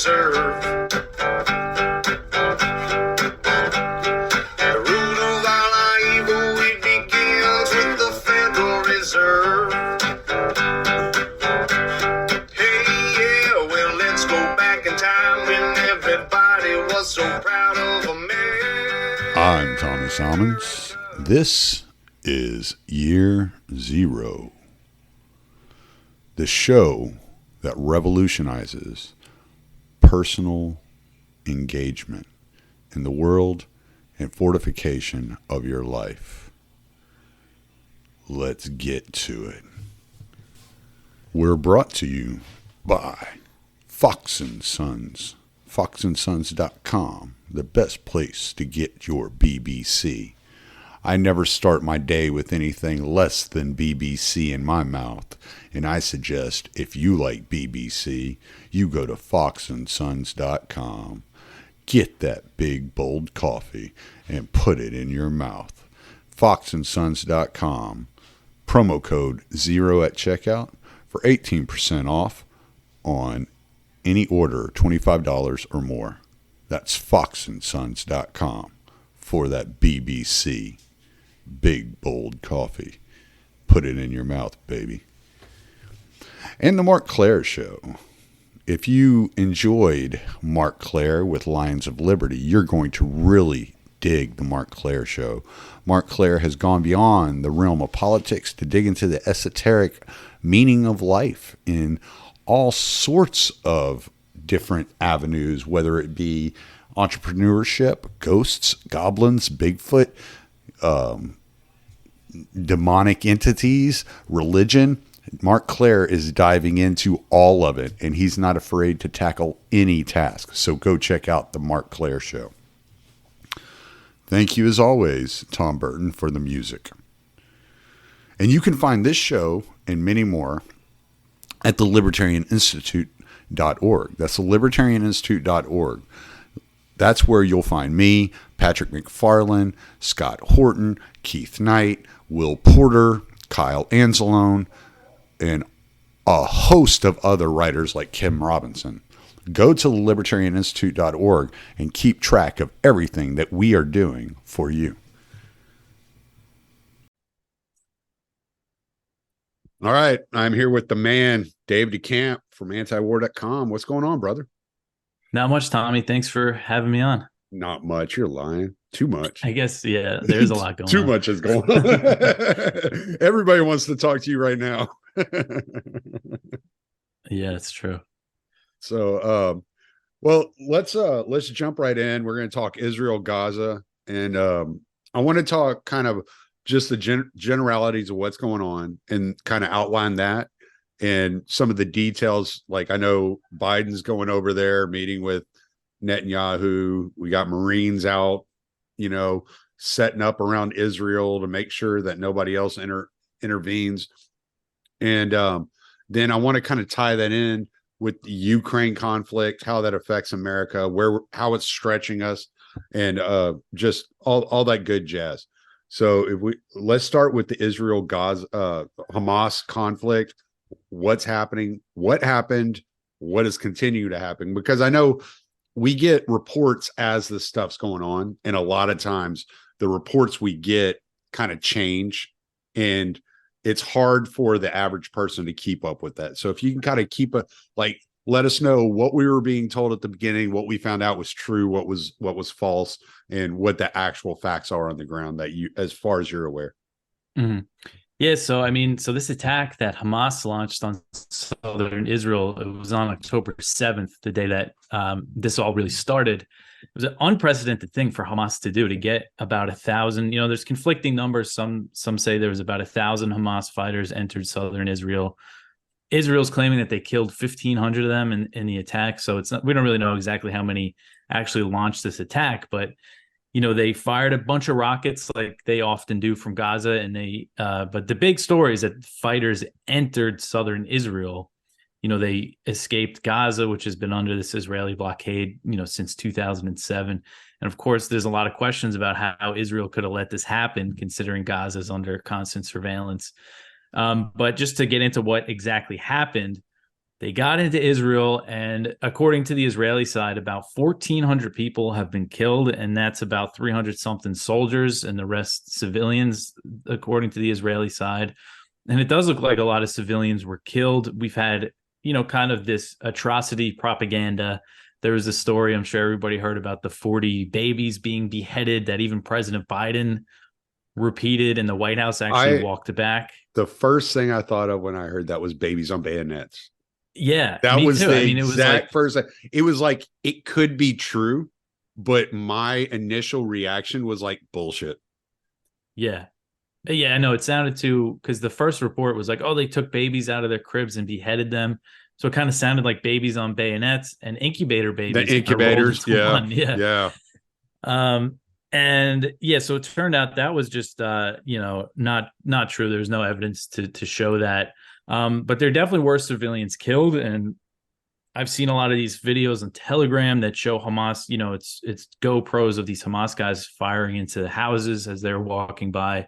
Reserve. The root of all our evil, it begins with the Federal Reserve. Hey, yeah, well, let's go back in time when everybody was so proud of America. I'm Tommy Salmons. This is Year Zero, the show that revolutionizes personal engagement in the world and fortification of your life. Let's get to it. We're brought to you by Fox & Sons, foxandsons.com, the best place to get your BBC. I never start my day with anything less than BBC in my mouth, and I suggest if you like BBC, you go to foxandsons.com, get that big bold coffee, and put it in your mouth. foxandsons.com, promo code 0 at checkout for 18% off on any order $25 or more. That's foxandsons.com for that BBC big bold coffee. Put it in your mouth, baby. And the Marc Clair Show. If you enjoyed Marc Clair with Lions of Liberty, you're going to really dig the Marc Clair Show. Marc Clair has gone beyond the realm of politics to dig into the esoteric meaning of life in all sorts of different avenues, whether it be entrepreneurship, ghosts, goblins, Bigfoot, demonic entities, religion. Marc Clair is diving into all of it, and he's not afraid to tackle any task. So go check out the Marc Clair Show. Thank you, as always, Tom Burton, for the music. And you can find this show and many more at the Libertarian Institute.org. That's the Libertarianinstitute.org. That's where you'll find me, Patrick McFarlane, Scott Horton, Keith Knight, Will Porter, Kyle Anzalone, and a host of other writers like Kim Robinson. Go to libertarianinstitute.org and keep track of everything that we are doing for you. All right, I'm here with the man, Dave DeCamp from Antiwar.com. What's going on, brother? Not much, Tommy. Thanks for having me on. Not much. You're lying. Too much. I guess, yeah, there's a lot going on. Too much is going on. Everybody wants to talk to you right now. Yeah, it's true. So, well, let's jump right in. We're going to talk Israel, Gaza, and I want to talk kind of just the generalities of what's going on and kind of outline that and some of the details. Like, I know Biden's going over there meeting with Netanyahu. We got Marines out, setting up around Israel to make sure that nobody else intervenes. And then I want to kind of tie that in with the Ukraine conflict, how that affects America, how it's stretching us, and just all that good jazz. So let's start with the Israel Gaza Hamas conflict. What's happening? What happened? What is continuing to happen? Because I know we get reports as this stuff's going on, and a lot of times the reports we get kind of change, and it's hard for the average person to keep up with that. So if you can kind of let us know what we were being told at the beginning, what we found out was true, what was false, and what the actual facts are on the ground that as far as you're aware. Mm-hmm. Yeah. So this attack that Hamas launched on southern Israel, it was on October 7th, the day that this all really started. It was an unprecedented thing for Hamas to do, to get about 1,000. There's conflicting numbers. Some say there was about 1,000 Hamas fighters entered southern Israel. Israel's claiming that they killed 1,500 of them in the attack. So we don't really know exactly how many actually launched this attack, but they fired a bunch of rockets like they often do from Gaza, and but the big story is that fighters entered southern Israel. They escaped Gaza, which has been under this Israeli blockade, since 2007. And of course, there's a lot of questions about how Israel could have let this happen, considering Gaza is under constant surveillance. But just to get into what exactly happened, They got into Israel, and according to the Israeli side, about 1,400 people have been killed, and that's about 300 something soldiers and the rest civilians, according to the Israeli side. And it does look like a lot of civilians were killed. We've had, kind of this atrocity propaganda. There was a story, I'm sure everybody heard about, the 40 babies being beheaded that even President Biden repeated, and the White House actually walked it back. The first thing I thought of when I heard that was babies on bayonets. Yeah, that was too. the it was like, first. It was like, it could be true, but my initial reaction was like, bullshit. Yeah. Yeah, I know it sounded too, because the first report was like, oh, they took babies out of their cribs and beheaded them. So it kind of sounded like babies on bayonets and incubator babies. The incubators. Yeah. Yeah. And yeah, so it turned out that was just, not true. There's no evidence to show that. But there definitely were civilians killed. And I've seen a lot of these videos on Telegram that show Hamas, it's GoPros of these Hamas guys firing into houses as they're walking by.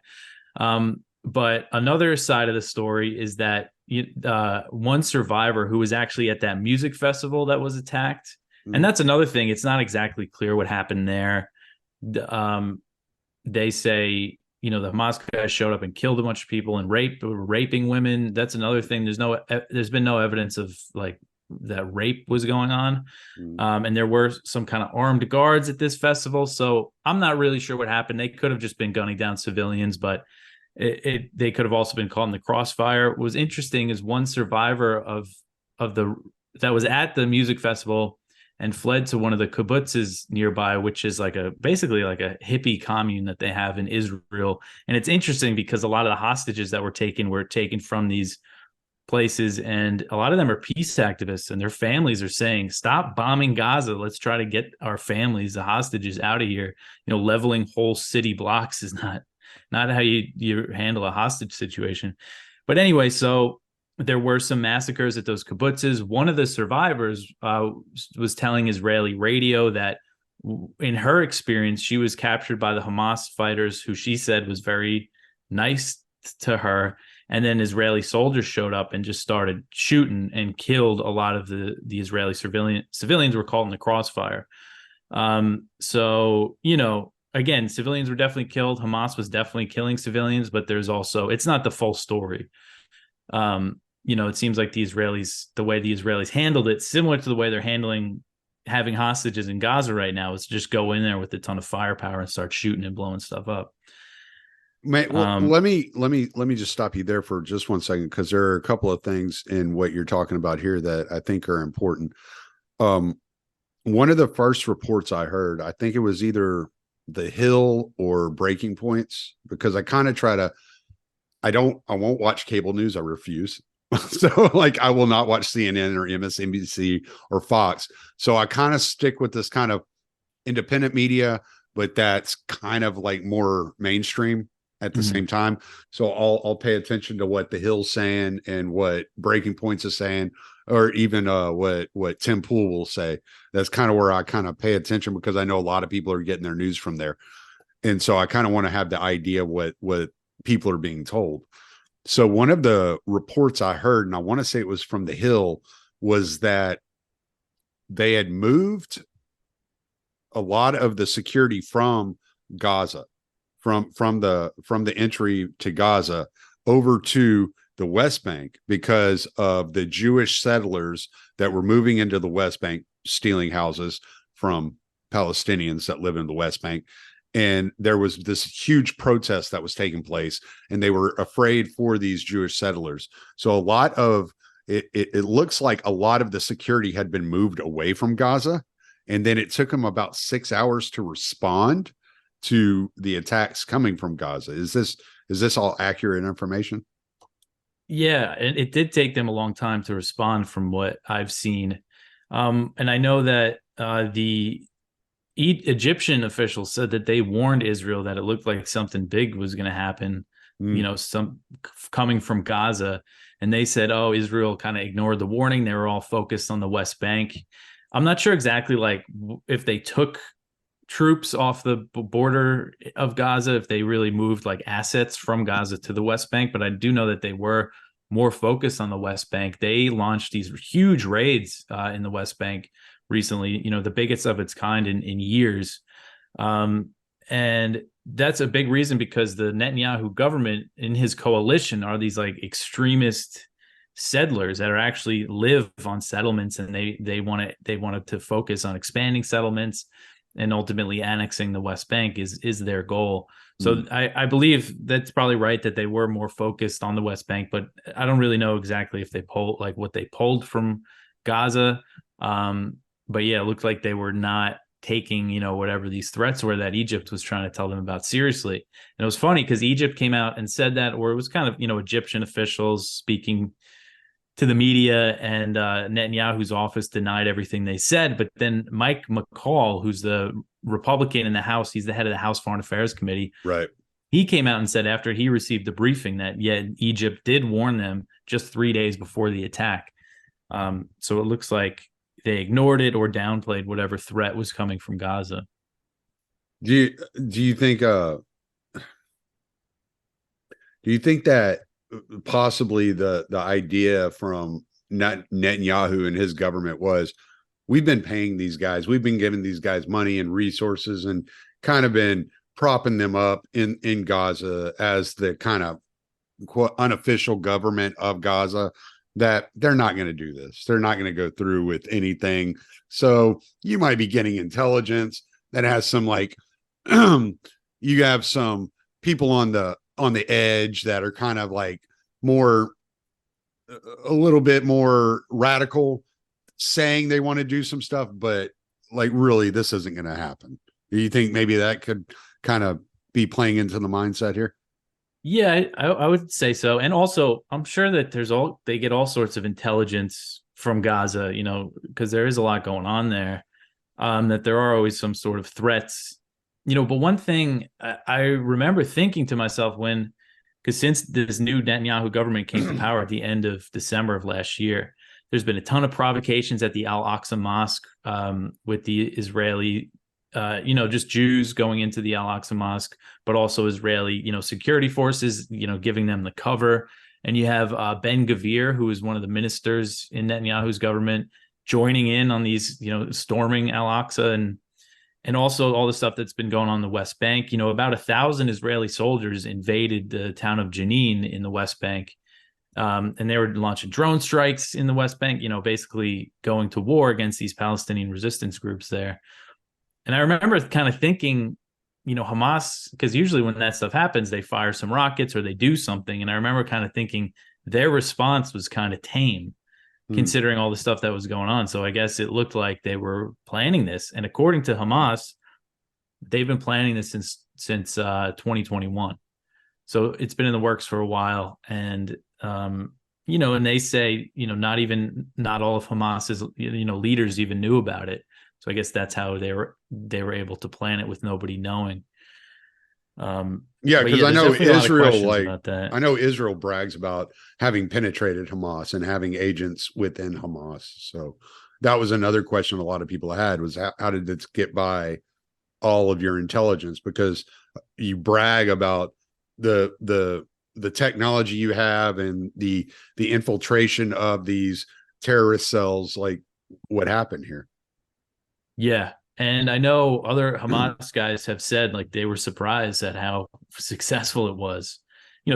But another side of the story is that one survivor who was actually at that music festival that was attacked. And that's another thing. It's not exactly clear what happened there. They say, the Hamas guys showed up and killed a bunch of people and raping women. That's another thing. There's been no evidence of like that rape was going on. And there were some kind of armed guards at this festival. So I'm not really sure what happened. They could have just been gunning down civilians, but they could have also been caught in the crossfire. What was interesting is one survivor that was at the music festival and fled to one of the kibbutzes nearby, which is basically like a hippie commune that they have in Israel. And it's interesting because a lot of the hostages that were taken from these places, and a lot of them are peace activists, and their families are saying, stop bombing Gaza. Let's try to get our families, the hostages, out of here. Leveling whole city blocks is not how you handle a hostage situation. But anyway, so there were some massacres at those kibbutzes. One of the survivors was telling Israeli radio that in her experience, she was captured by the Hamas fighters, who she said was very nice to her. And then Israeli soldiers showed up and just started shooting and killed a lot of the Israeli civilians were caught in the crossfire. So, again, civilians were definitely killed. Hamas was definitely killing civilians, but there's also, it's not the full story. It seems like the way the Israelis handled it, similar to the way they're handling having hostages in Gaza right now, is just go in there with a ton of firepower and start shooting and blowing stuff up. Mate, well, let me just stop you there for just 1 second, because there are a couple of things in what you're talking about here that I think are important. One of the first reports I heard, I think it was either The Hill or Breaking Points, because I kind of I won't watch cable news. I refuse. So I will not watch CNN or MSNBC or Fox. So I kind of stick with this kind of independent media, but that's kind of like more mainstream at the same time. So I'll pay attention to what The Hill's saying and what Breaking Points is saying, or even what Tim Pool will say. That's kind of where I kind of pay attention, because I know a lot of people are getting their news from there. And so I kind of want to have the idea of what people are being told. So one of the reports I heard, and I want to say it was from The Hill, was that they had moved a lot of the security from Gaza, from the entry to Gaza over to the West Bank, because of the Jewish settlers that were moving into the West Bank, stealing houses from Palestinians that live in the West Bank. And there was this huge protest that was taking place, and they were afraid for these Jewish settlers. So a lot of it looks like a lot of the security had been moved away from Gaza, and then it took them about 6 hours to respond to the attacks coming from Gaza. Is this all accurate information? Yeah, it did take them a long time to respond, from what I've seen. And I know that the Egyptian officials said that they warned Israel that it looked like something big was going to happen, some coming from Gaza. And they said, oh, Israel kind of ignored the warning. They were all focused on the West Bank. I'm not sure exactly if they took troops off the border of Gaza, if they really moved assets from Gaza to the West Bank, but I do know that they were more focused on the West Bank. They launched these huge raids in the West Bank recently, the biggest of its kind in years. And that's a big reason, because the Netanyahu government in his coalition are these like extremist settlers that are actually live on settlements, and they wanted to focus on expanding settlements and ultimately annexing the West Bank is their goal. So I believe that's probably right, that they were more focused on the West Bank, but I don't really know exactly if they pulled like what they pulled from Gaza. But yeah, it looked like they were not taking, whatever these threats were that Egypt was trying to tell them about seriously. And it was funny because Egypt came out and said that, or it was kind of, Egyptian officials speaking to the media, and Netanyahu's office denied everything they said. But then Mike McCall, who's the Republican in the House, he's the head of the House Foreign Affairs Committee. Right. He came out and said after he received the briefing that, Egypt did warn them just 3 days before the attack. So it looks like they ignored it or downplayed whatever threat was coming from Gaza. Do you think that possibly the idea from Netanyahu and his government was, we've been paying these guys, we've been giving these guys money and resources and kind of been propping them up in Gaza as the kind of quote unofficial government of Gaza, that they're not going to do this. They're not going to go through with anything. So you might be getting intelligence that has some like, you have some people on the edge that are kind of like a little bit more radical, saying they want to do some stuff, but like really this isn't going to happen. Do you think maybe that could kind of be playing into the mindset here? Yeah, I would say so. And also, I'm sure that they get all sorts of intelligence from Gaza, because there is a lot going on there, that there are always some sort of threats, but one thing I remember thinking to myself because since this new Netanyahu government came to power at the end of December of last year, there's been a ton of provocations at the Al-Aqsa Mosque with the Israeli just Jews going into the Al-Aqsa Mosque, but also Israeli, security forces, giving them the cover. And you have Ben-Gvir, who is one of the ministers in Netanyahu's government, joining in on these, storming Al-Aqsa, and also all the stuff that's been going on in the West Bank. About 1,000 Israeli soldiers invaded the town of Jenin in the West Bank. And they were launching drone strikes in the West Bank, basically going to war against these Palestinian resistance groups there. And I remember kind of thinking, Hamas, because usually when that stuff happens, they fire some rockets or they do something. And I remember kind of thinking their response was kind of tame, considering all the stuff that was going on. So I guess it looked like they were planning this. And according to Hamas, they've been planning this since 2021. So it's been in the works for a while. And, and they say, not all of Hamas's, leaders even knew about it. So I guess that's how they were able to plan it with nobody knowing. Because I know Israel, I know Israel brags about having penetrated Hamas and having agents within Hamas. So that was another question a lot of people had, was how did this get by all of your intelligence? Because you brag about the technology you have and the infiltration of these terrorist cells. Like, what happened here? Yeah. And I know other Hamas guys have said like they were surprised at how successful it was.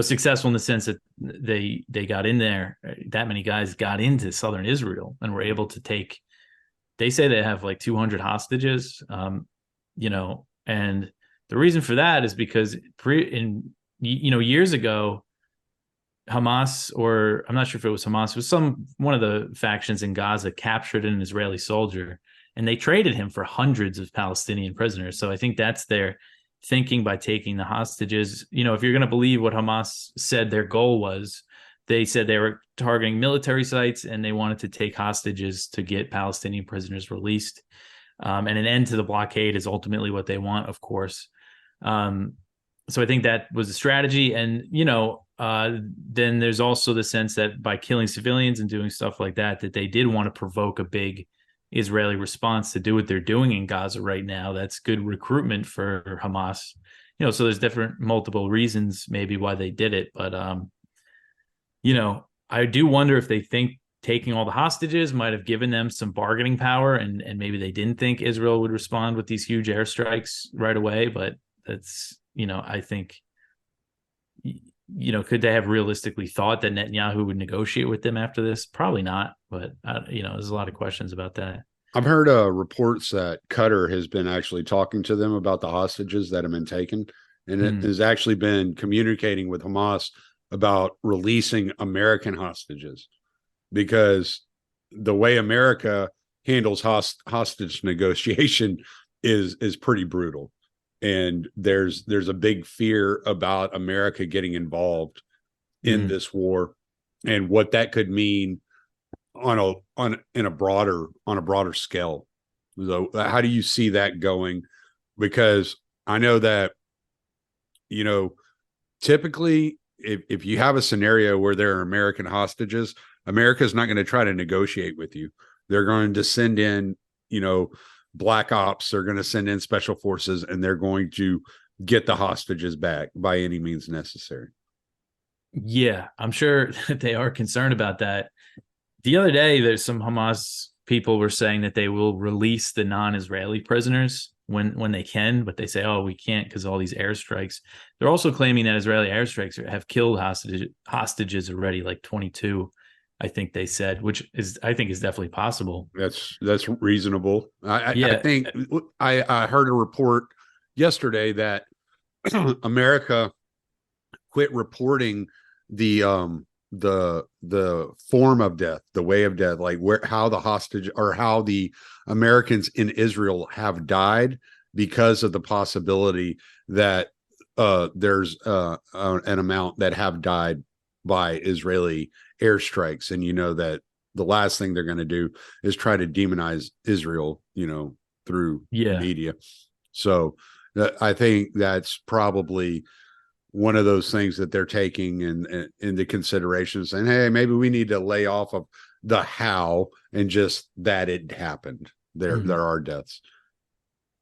Successful in the sense that they got in there. That many guys got into southern Israel and were able to take. They say they have like 200 hostages. And the reason for that is because years ago, Hamas, or I'm not sure if it was Hamas, it was one of the factions in Gaza captured an Israeli soldier. And they traded him for hundreds of Palestinian prisoners. So I think that's their thinking by taking the hostages. If you're going to believe what Hamas said their goal was, they said they were targeting military sites and they wanted to take hostages to get Palestinian prisoners released. And an end to the blockade is ultimately what they want, of course. So I think that was a strategy. And, then there's also the sense that by killing civilians and doing stuff like that they did want to provoke a big Israeli response to do what they're doing in Gaza right now. That's good recruitment for Hamas. So there's multiple reasons maybe why they did it. But, I do wonder if they think taking all the hostages might have given them some bargaining power, and maybe they didn't think Israel would respond with these huge airstrikes right away. But that's, I think, could they have realistically thought that Netanyahu would negotiate with them after this? Probably not. But, there's a lot of questions about that. I've heard reports that Qatar has been actually talking to them about the hostages that have been taken, and it has actually been communicating with Hamas about releasing American hostages, because the way America handles hostage negotiation is pretty brutal. And there's a big fear about America getting involved in this war, and what that could mean on a broader scale. So how do you see that going? Because I know that, typically if you have a scenario where there are American hostages, America's not going to try to negotiate with you. They're going to send in, black ops. They're going to send in special forces, and they're going to get the hostages back by any means necessary. Yeah, I'm sure that they are concerned about that. The other day, there's some Hamas people were saying that they will release the non-Israeli prisoners when they can, but they say, oh, we can't because all these airstrikes. They're also claiming that Israeli airstrikes have killed hostages already, like 22, I think they said, which I think is definitely possible. That's reasonable. I think I heard a report yesterday that America quit reporting the form of death, the way of death, like how the Americans in Israel have died, because of the possibility that there's an amount that have died by Israeli airstrikes. And that the last thing they're going to do is try to demonize Israel, through media. So I think that's probably one of those things that they're taking into consideration, saying, hey, maybe we need to lay off of the how and just that it happened. There are deaths.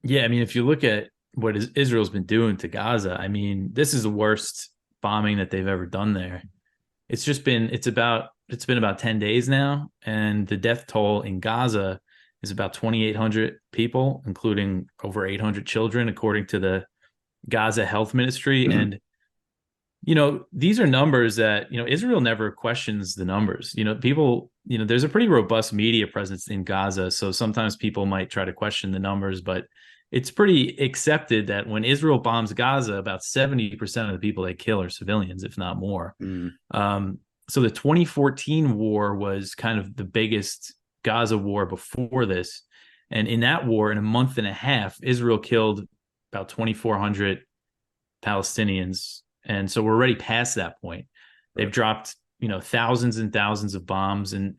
Yeah, I mean, if you look at what Israel's been doing to Gaza, I mean, this is the worst bombing that they've ever done there. It's been about 10 days now, and the death toll in Gaza is about 2,800 people, including over 800 children, according to the Gaza Health Ministry. And these are numbers that, Israel never questions the numbers. People, there's a pretty robust media presence in Gaza. So sometimes people might try to question the numbers, but it's pretty accepted that when Israel bombs Gaza, about 70% of the people they kill are civilians, if not more. So the 2014 war was kind of the biggest Gaza war before this. And in that war, in a month and a half, Israel killed about 2,400 Palestinians. And so we're already past that point. They've dropped, thousands and thousands of bombs, and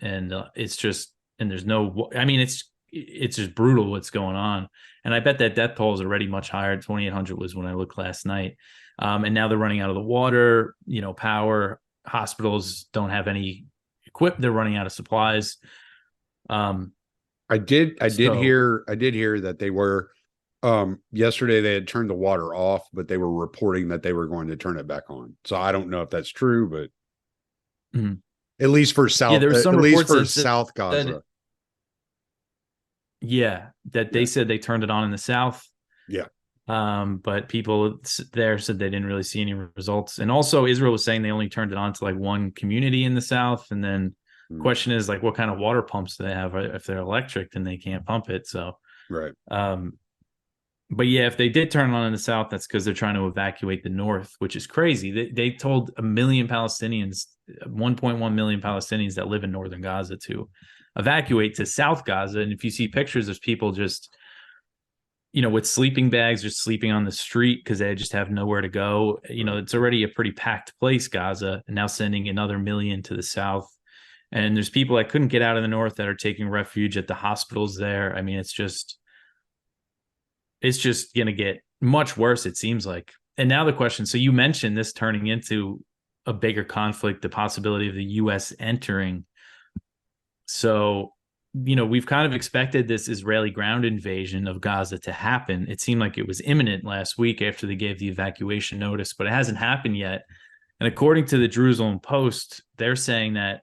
it's just, and there's no, I mean, it's just brutal what's going on. And I bet that death toll is already much higher. 2,800 was when I looked last night. And now they're running out of the water, power. Hospitals don't have any equipment. They're running out of supplies. I did hear that they were, yesterday they had turned the water off, but they were reporting that they were going to turn it back on. So I don't know if that's true, but at least for South, there was some reports for South Gaza. They said they turned it on in the South. Yeah. But people there said they didn't really see any results. And also Israel was saying they only turned it on to like one community in the South. And then the question is, like, what kind of water pumps do they have? If they're electric, then they can't pump it. So, right. But yeah, if they did turn it on in the South, that's because they're trying to evacuate the North, which is crazy. They told 1 million Palestinians, 1.1 million Palestinians that live in northern Gaza to evacuate to South Gaza. And if you see pictures, there's people just, with sleeping bags, just sleeping on the street because they just have nowhere to go. It's already a pretty packed place, Gaza, and now sending another 1 million to the South. And there's people that couldn't get out of the North that are taking refuge at the hospitals there. I mean, it's just going to get much worse, it seems like. And now the question, so you mentioned this turning into a bigger conflict, the possibility of the U.S. entering. So, we've kind of expected this Israeli ground invasion of Gaza to happen. It seemed like it was imminent last week after they gave the evacuation notice, but it hasn't happened yet. And according to the Jerusalem Post, they're saying that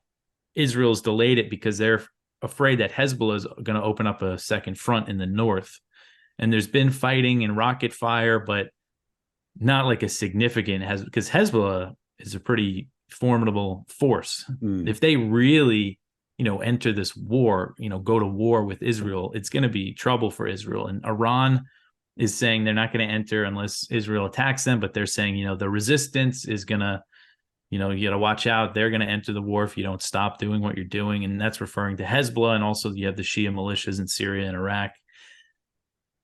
Israel's delayed it because they're afraid that Hezbollah is going to open up a second front in the north. And there's been fighting and rocket fire, but not like a significant, because Hezbollah is a pretty formidable force. If they really, enter this war, go to war with Israel, it's going to be trouble for Israel. And Iran is saying they're not going to enter unless Israel attacks them, but they're saying, the resistance is going to, you got to watch out. They're going to enter the war if you don't stop doing what you're doing. And that's referring to Hezbollah. And also you have the Shia militias in Syria and Iraq.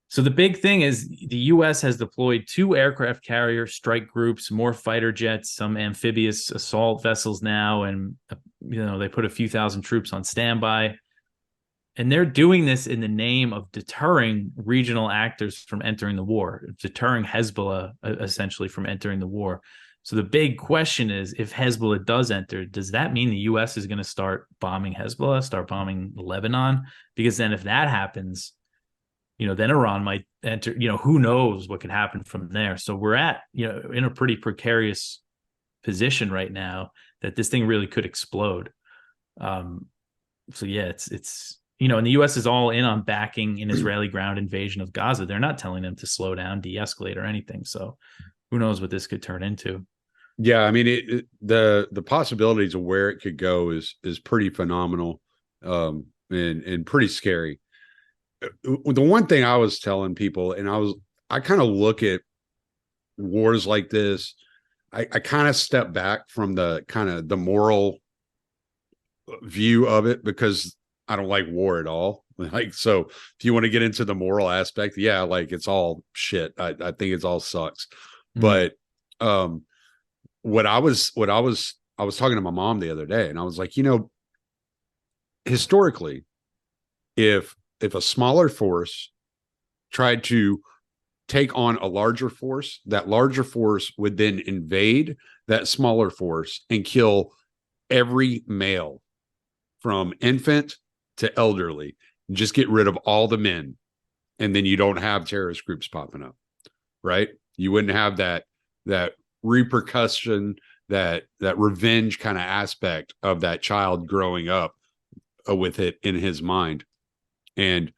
So the big thing is the U.S. has deployed 2 aircraft carrier strike groups, more fighter jets, some amphibious assault vessels now, and they put a few thousand troops on standby. And they're doing this in the name of deterring regional actors from entering the war, deterring Hezbollah essentially from entering the war. So the big question is, if Hezbollah does enter, does that mean the U.S. is going to start bombing Hezbollah, start bombing Lebanon? Because then if that happens, then Iran might enter, who knows what could happen from there. So we're at, in a pretty precarious position right now that this thing really could explode. So yeah, it's and the U.S. is all in on backing an Israeli ground invasion of Gaza. They're not telling them to slow down, de-escalate, or anything. So who knows what this could turn into. Yeah, I mean, the possibilities of where it could go is pretty phenomenal, and pretty scary. The one thing I was telling people, and I kind of look at wars like this, I kind of step back from the kind of the moral view of it, because I don't like war at all. Like, so if you want to get into the moral aspect, yeah, like it's all shit. I think it's all sucks. But what I was talking to my mom the other day, and I was like, historically, if a smaller force tried to take on a larger force, that larger force would then invade that smaller force and kill every male from infant to elderly, and just get rid of all the men. And then you don't have terrorist groups popping up, right? You wouldn't have that repercussion, that revenge kind of aspect of that child growing up with it in his mind. And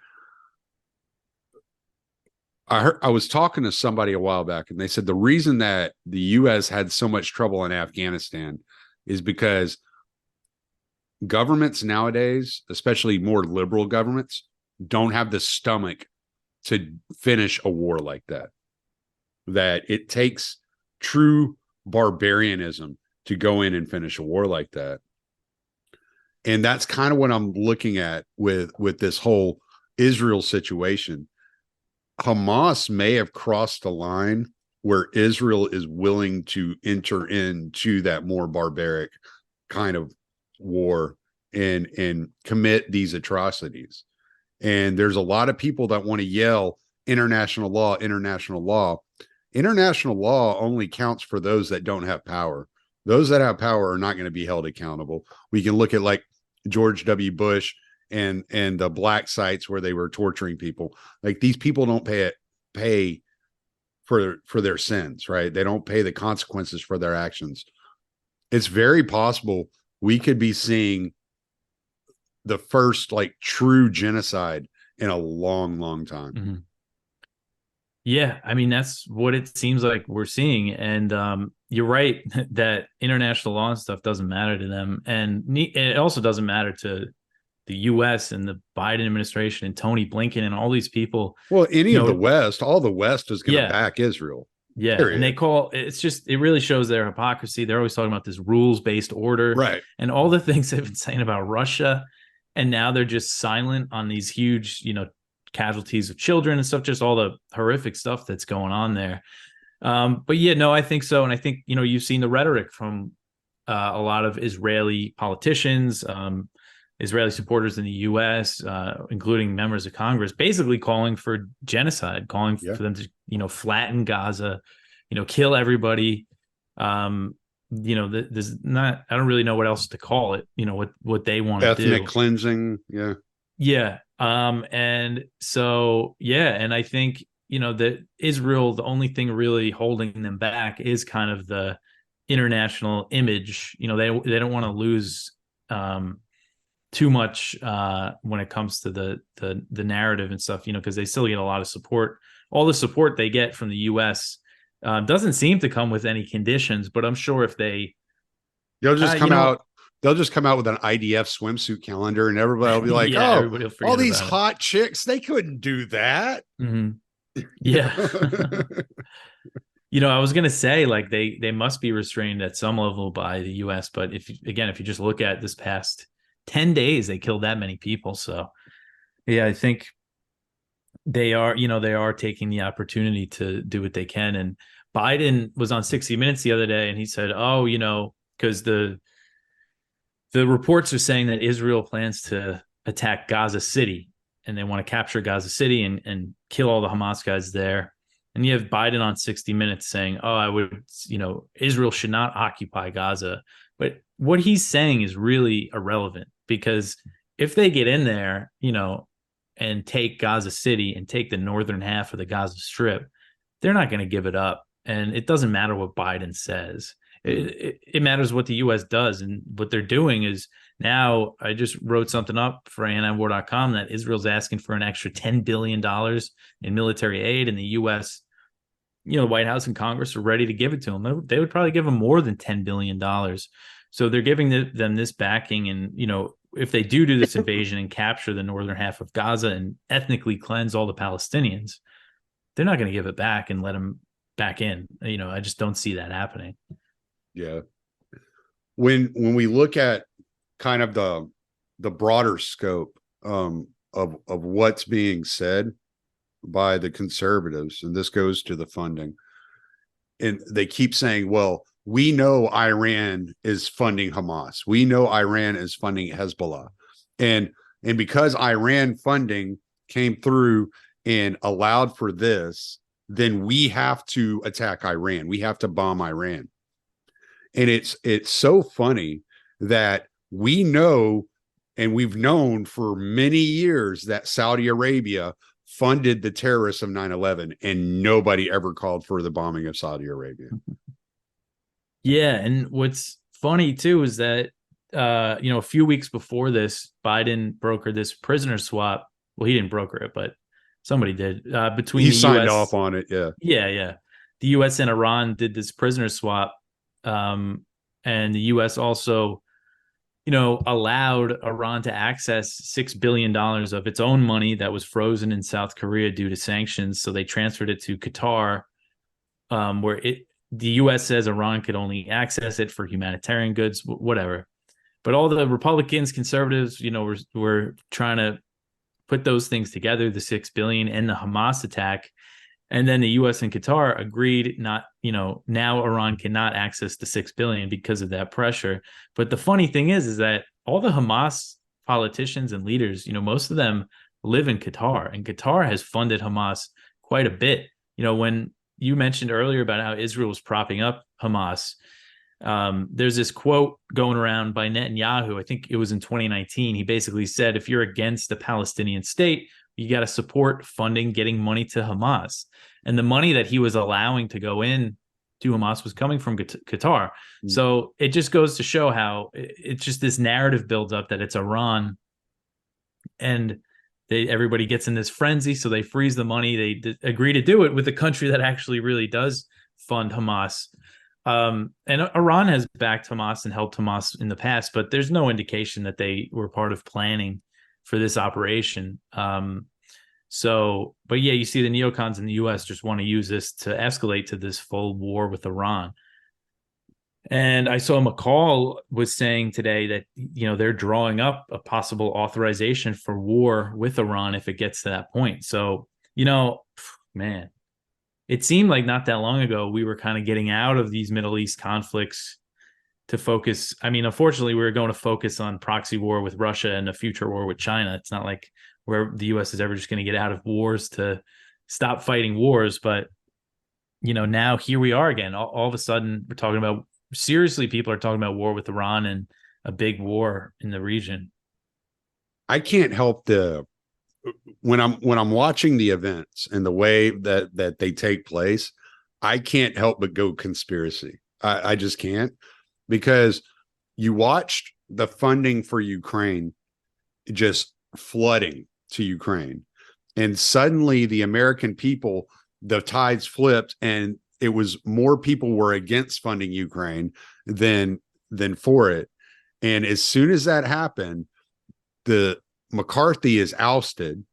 I was talking to somebody a while back, and they said the reason that the U.S. had so much trouble in Afghanistan is because governments nowadays, especially more liberal governments, don't have the stomach to finish a war like that. That it takes true barbarianism to go in and finish a war like that. And that's kind of what I'm looking at with this whole Israel situation. Hamas may have crossed a line where Israel is willing to enter into that more barbaric kind of war and commit these atrocities. And there's a lot of people that want to yell international law, international law. International law only counts for those that don't have power. Those that have power are not going to be held accountable. We can look at like George W. Bush and the black sites where they were torturing people. Like, these people don't pay for their sins, right? They don't pay the consequences for their actions. It's very possible we could be seeing the first like true genocide in a long, long time. Mm-hmm. Yeah, I mean, that's what it seems like we're seeing. And you're right that international law and stuff doesn't matter to them. And it also doesn't matter to the U.S. and the Biden administration and Tony Blinken and all these people. Well, of the West, all the West is going to back Israel. Yeah. Period. And it really shows their hypocrisy. They're always talking about this rules-based order. Right. And all the things they've been saying about Russia. And now they're just silent on these huge, casualties of children and stuff, just all the horrific stuff that's going on there. But yeah, no, I think so. And I think, you've seen the rhetoric from a lot of Israeli politicians, Israeli supporters in the U.S., including members of Congress, basically calling for genocide, calling for them to, flatten Gaza, kill everybody. There's not, I don't really know what else to call it, what they want to do. Ethnic cleansing. Yeah. Yeah. And so, yeah. And I think, that Israel, the only thing really holding them back is kind of the international image. They don't want to lose too much when it comes to the narrative and stuff, because they still get a lot of support. All the support they get from the U.S. Doesn't seem to come with any conditions, but I'm sure if they'll just come out. They'll just come out with an IDF swimsuit calendar, and everybody will be like, yeah, "Oh, everybody will forget all these about hot chicks, they couldn't do that." Mm-hmm. Yeah. I was gonna say, like, they must be restrained at some level by the U.S. But if you just look at this past 10 days, they killed that many people. So yeah, I think they are taking the opportunity to do what they can. And Biden was on 60 Minutes the other day, and he said, because the reports are saying that Israel plans to attack Gaza City, and they want to capture Gaza City and kill all the Hamas guys there. And you have Biden on 60 Minutes saying, Israel should not occupy Gaza. But what he's saying is really irrelevant, because if they get in there, and take Gaza City and take the northern half of the Gaza Strip, they're not going to give it up. And it doesn't matter what Biden says. It matters what the U.S. does. And what they're doing is, now I just wrote something up for Antiwar.com that Israel's asking for an extra $10 billion in military aid, and the U.S., the White House and Congress are ready to give it to them. They would probably give them more than $10 billion. So they're giving them this backing. And, if they do this invasion and capture the northern half of Gaza and ethnically cleanse all the Palestinians, they're not going to give it back and let them back in. I just don't see that happening. Yeah. When we look at kind of the broader scope of what's being said by the conservatives, and this goes to the funding, and they keep saying, well, we know Iran is funding Hamas. We know Iran is funding Hezbollah. And because Iran funding came through and allowed for this, then we have to attack Iran. We have to bomb Iran. And it's so funny that we know, and we've known for many years, that Saudi Arabia funded the terrorists of 9/11, and nobody ever called for the bombing of Saudi Arabia. Yeah, and what's funny too is that a few weeks before this, Biden brokered this prisoner swap. Well, he didn't broker it, but somebody did. Between he the signed US, off on it. Yeah. Yeah. The U.S. and Iran did this prisoner swap, and the U.S. also, allowed Iran to access $6 billion of its own money that was frozen in South Korea due to sanctions. So they transferred it to Qatar, where the U.S. says Iran could only access it for humanitarian goods, whatever. But all the Republicans, conservatives, were trying to put those things together, the $6 billion and the Hamas attack. And then the U.S. and Qatar agreed not, now Iran cannot access the $6 billion because of that pressure. But the funny thing is that all the Hamas politicians and leaders, most of them live in Qatar, and Qatar has funded Hamas quite a bit. When you mentioned earlier about how Israel was propping up Hamas, there's this quote going around by Netanyahu. I think it was in 2019. He basically said, if you're against the Palestinian state, you got to support funding, getting money to Hamas. And the money that he was allowing to go in to Hamas was coming from Qatar. So it just goes to show how it's just this narrative builds up that it's Iran, and everybody gets in this frenzy. So they freeze the money. They agree to do it with a country that actually really does fund Hamas. And Iran has backed Hamas and helped Hamas in the past, but there's no indication that they were part of planning for this operation. But yeah, you see the neocons in the U.S. just want to use this to escalate to this full war with Iran. And I saw McCall was saying today that, they're drawing up a possible authorization for war with Iran if it gets to that point. So, man, it seemed like not that long ago we were kind of getting out of these Middle East conflicts to focus. I mean, unfortunately, we were going to focus on proxy war with Russia and a future war with China. It's not like where the U.S. is ever just going to get out of wars to stop fighting wars. But, now here we are again. All of a sudden, we're talking about, seriously, people are talking about war with Iran and a big war in the region. I can't help when I'm watching the events and the way that they take place, I can't help but go conspiracy. I just can't, because you watched the funding for Ukraine just flooding to Ukraine. And suddenly the American people, the tides flipped, and it was more people were against funding Ukraine than for it. And as soon as that happened, the McCarthy is ousted.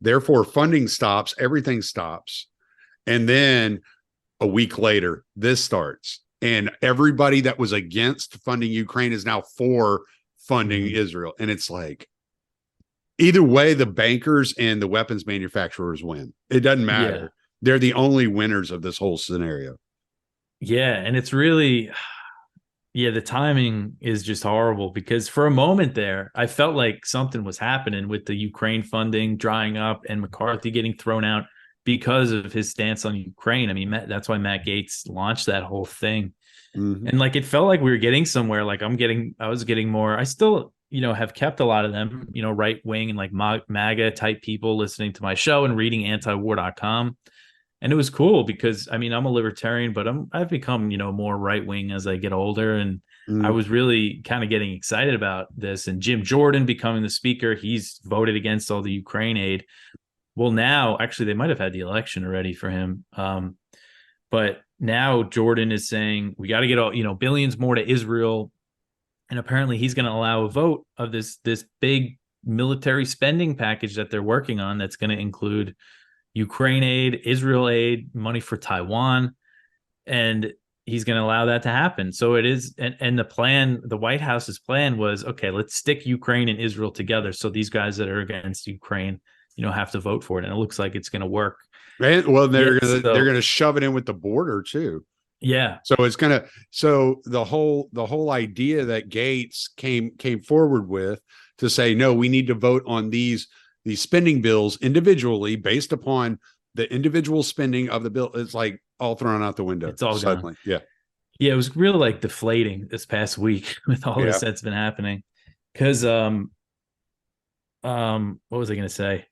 Therefore, funding stops, everything stops. And then a week later, this starts. And everybody that was against funding Ukraine is now for funding Israel. And it's like, either way, the bankers and the weapons manufacturers win. It doesn't matter. Yeah. They're the only winners of this whole scenario. Yeah. And it's really, the timing is just horrible, because for a moment there, I felt like something was happening with the Ukraine funding drying up and McCarthy getting thrown out because of his stance on Ukraine. I mean, that's why Matt Gaetz launched that whole thing. And like, it felt like we were getting somewhere. Like I was getting more, I still, have kept a lot of them, right wing and like MAGA type people listening to my show and reading antiwar.com. And it was cool because, I mean, I'm a libertarian, but I've become, more right wing as I get older. And I was really kind of getting excited about this. And Jim Jordan becoming the speaker, he's voted against all the Ukraine aid. Well, now, actually, they might have had the election already for him. But now Jordan is saying we got to get all, billions more to Israel. And apparently he's going to allow a vote of this big military spending package that they're working on that's going to include Ukraine aid, Israel aid, money for Taiwan. And he's going to allow that to happen. So it is. And the plan, the White House's plan was, okay, let's stick Ukraine and Israel together. So these guys that are against Ukraine, have to vote for it. And it looks like it's going to work. Right? Well, they're going to shove it in with the border too. Yeah. So it's going to, so the whole idea that Gaetz came forward with to say, no, we need to vote on these spending bills individually based upon the individual spending of the bill. It's like all thrown out the window. It's all suddenly. gone. Yeah. It was really like deflating this past week with all this that's been happening. Cause, what was I going to say?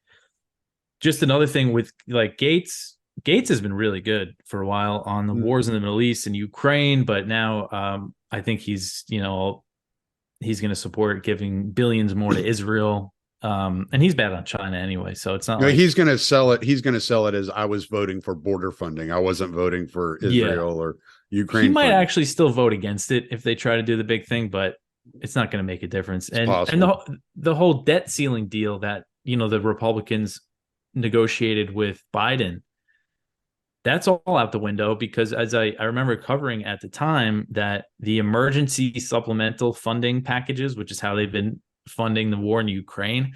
Just another thing with like Gaetz has been really good for a while on the wars in the Middle East and Ukraine, but now I think he's going to support giving billions more to Israel. And he's bad on China anyway, so it's not like he's going to sell it. He's going to sell it as I was voting for border funding. I wasn't voting for Israel or Ukraine. He might funding. actually still vote against it if they try to do the big thing, but it's not going to make a difference. And the whole debt ceiling deal that the Republicans negotiated with Biden, that's all out the window, because as I remember covering at the time that the emergency supplemental funding packages, which is how they've been funding the war in Ukraine,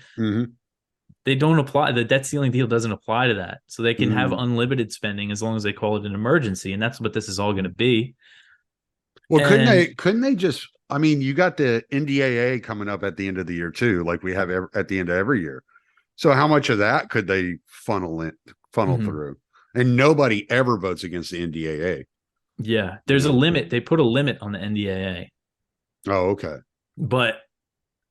they don't apply. The debt ceiling deal doesn't apply to that. So they can have unlimited spending as long as they call it an emergency. And that's what this is all going to be. Well, couldn't they just, I mean, you got the NDAA coming up at the end of the year too, like we have at the end of every year. So how much of that could they funnel through? And nobody ever votes against the NDAA. Yeah, there's a limit. They put a limit on the NDAA. Oh, okay. But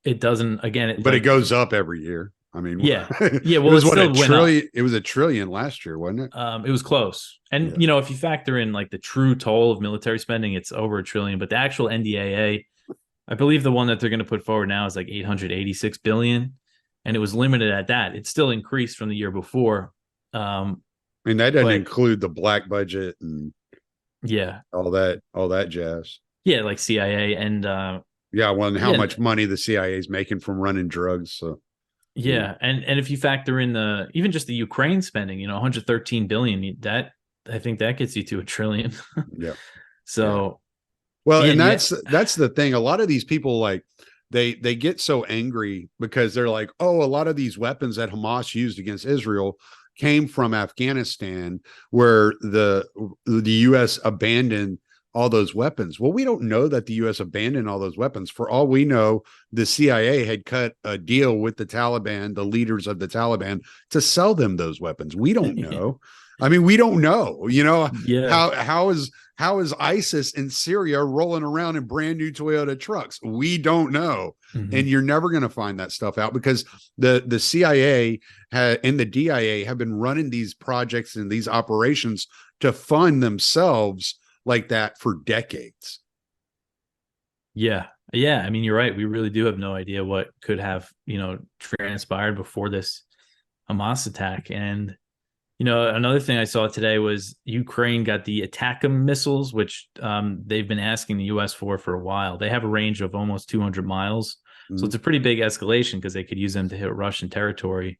it doesn't, again. It goes up every year. I mean, yeah. Well, it was a trillion. It was $1 trillion last year, wasn't it? It was close. And, if you factor in like the true toll of military spending, it's over $1 trillion. But the actual NDAA, I believe the one that they're going to put forward now is like $886 billion. And it was limited at that. It still increased from the year before. I mean, that doesn't include the black budget and all that jazz. Yeah, like CIA and and how much money the CIA is making from running drugs. So and if you factor in even just the Ukraine spending, $113 billion, that I think that gets you to $1 trillion. So and that's the thing. A lot of these people they get so angry because they're like, oh, a lot of these weapons that Hamas used against Israel came from Afghanistan, where the U.S. abandoned all those weapons. Well, we don't know that the U.S. abandoned all those weapons. For all we know, the CIA had cut a deal with the Taliban, the leaders of the Taliban, to sell them those weapons. We don't know. I mean, we don't know, how is ISIS in Syria rolling around in brand new Toyota trucks? We don't know. And you're never going to find that stuff out, because the CIA and the DIA have been running these projects and these operations to fund themselves like that for decades. Yeah. Yeah, I mean, you're right. We really do have no idea what could have, transpired before this Hamas attack. And, another thing I saw today was Ukraine got the ATACMS missiles, which they've been asking the U.S. for a while. They have a range of almost 200 miles. So it's a pretty big escalation because they could use them to hit Russian territory.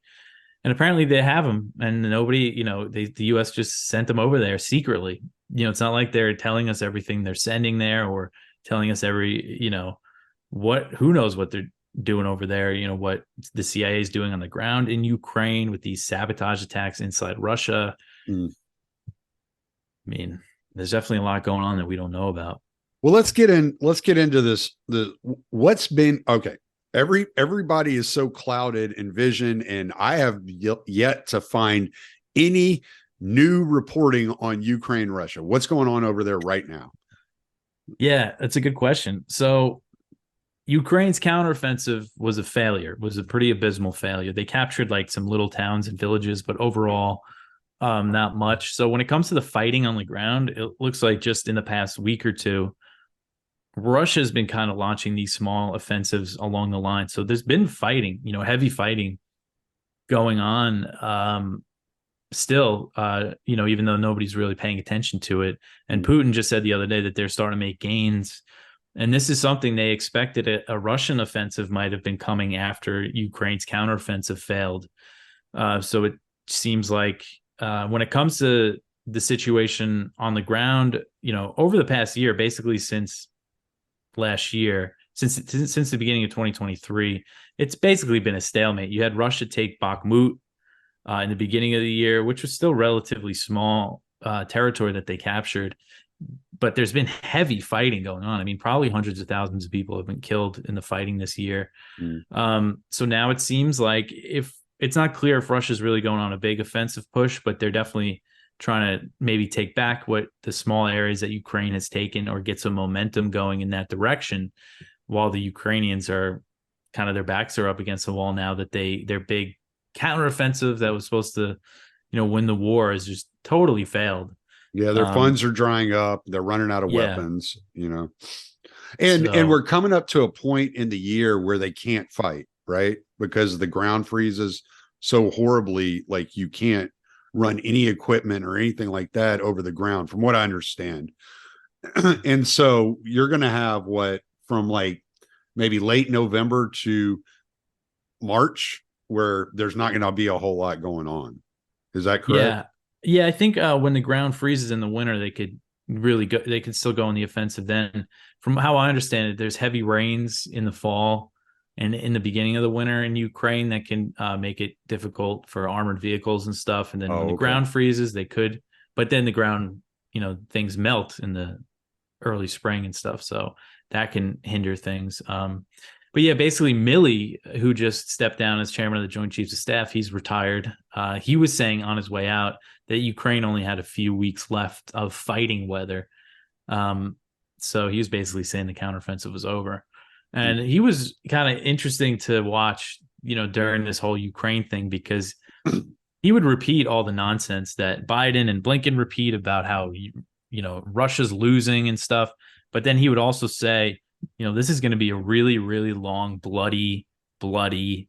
And apparently they have them, and nobody, the U.S. just sent them over there secretly. It's not like they're telling us everything they're sending there or telling us who knows what they're doing over there, what the CIA is doing on the ground in Ukraine with these sabotage attacks inside Russia. I mean, there's definitely a lot going on that we don't know about. Well, let's get into this. What's been okay. Everybody is so clouded in vision, and I have yet to find any new reporting on Ukraine, Russia. What's going on over there right now? Yeah, that's a good question. So Ukraine's counteroffensive was a failure, was a pretty abysmal failure. They captured like some little towns and villages, but overall, not much. So when it comes to the fighting on the ground, it looks like just in the past week or two, Russia's been kind of launching these small offensives along the line. So there's been fighting, heavy fighting going on still, even though nobody's really paying attention to it. And Putin just said the other day that they're starting to make gains. And this is something they expected. A Russian offensive might have been coming after Ukraine's counteroffensive failed. So it seems like when it comes to the situation on the ground, over the past year, basically since last year, since the beginning of 2023, it's basically been a stalemate. You had Russia take Bakhmut in the beginning of the year, which was still relatively small territory that they captured. But there's been heavy fighting going on. I mean, probably hundreds of thousands of people have been killed in the fighting this year. So now it seems like if it's not clear if Russia's really going on a big offensive push, but they're definitely trying to maybe take back what the small areas that Ukraine has taken or get some momentum going in that direction, while the Ukrainians are kind of, their backs are up against the wall now that their big counteroffensive that was supposed to, win the war has just totally failed. Yeah, their funds are drying up. They're running out of weapons, and we're coming up to a point in the year where they can't fight, right? Because the ground freezes so horribly, like you can't run any equipment or anything like that over the ground, from what I understand. And so you're going to have from like maybe late November to March, where there's not going to be a whole lot going on. Is that correct? Yeah, I think when the ground freezes in the winter, they could really go. They could still go on the offensive then. From how I understand it, there's heavy rains in the fall and in the beginning of the winter in Ukraine that can make it difficult for armored vehicles and stuff. And then when the ground freezes, they could. But then the ground, things melt in the early spring and stuff, so that can hinder things. But yeah, basically Milley, who just stepped down as chairman of the Joint Chiefs of Staff, he's retired. He was saying on his way out that Ukraine only had a few weeks left of fighting weather. So he was basically saying the counteroffensive was over. And he was kind of interesting to watch, during this whole Ukraine thing, because he would repeat all the nonsense that Biden and Blinken repeat about how, Russia's losing and stuff. But then he would also say, this is going to be a really, really long, bloody,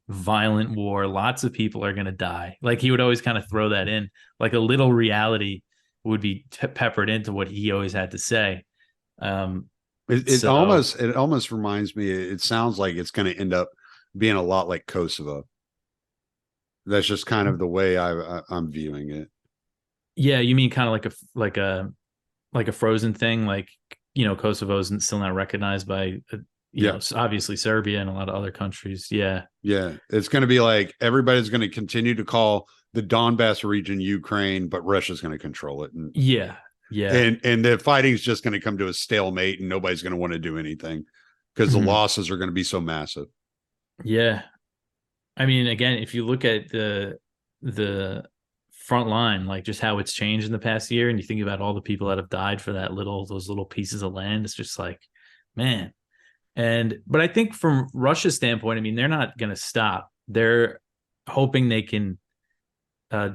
violent war. Lots of people are going to die. Like he would always kind of throw that in, like a little reality would be peppered into what he always had to say. It almost reminds me. It sounds like it's going to end up being a lot like Kosovo. That's just kind of the way I'm viewing it. Yeah, you mean kind of like a frozen thing, like Kosovo isn't still not recognized by obviously Serbia and a lot of other countries. Yeah, it's going to be like everybody's going to continue to call the Donbass region Ukraine, but Russia's going to control it. And, and the fighting's just going to come to a stalemate, and nobody's going to want to do anything because the losses are going to be so massive. Yeah, I mean, again, if you look at the front line, like just how it's changed in the past year, and you think about all the people that have died for those little pieces of land, it's just like, man. But I think from Russia's standpoint, I mean, they're not going to stop. They're hoping they can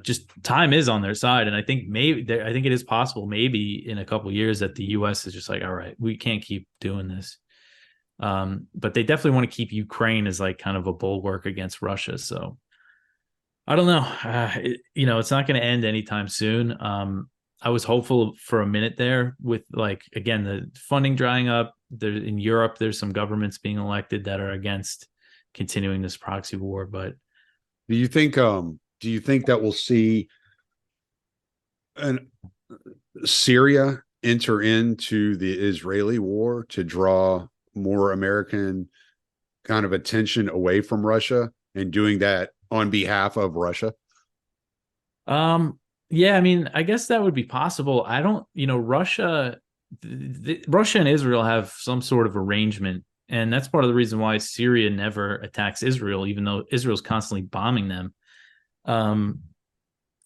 just time is on their side. And I think I think it is possible maybe in a couple of years that the US is just like, all right, we can't keep doing this. But they definitely want to keep Ukraine as like kind of a bulwark against Russia. So I don't know. It's not going to end anytime soon. I was hopeful for a minute there with, like, again, the funding drying up. There in Europe, there's some governments being elected that are against continuing this proxy war. But do you think that we'll see Syria enter into the Israeli war to draw more American kind of attention away from Russia, and doing that on behalf of Russia? Yeah, I mean, I guess that would be possible. I don't, Russia, Russia and Israel have some sort of arrangement, and that's part of the reason why Syria never attacks Israel, even though Israel's constantly bombing them.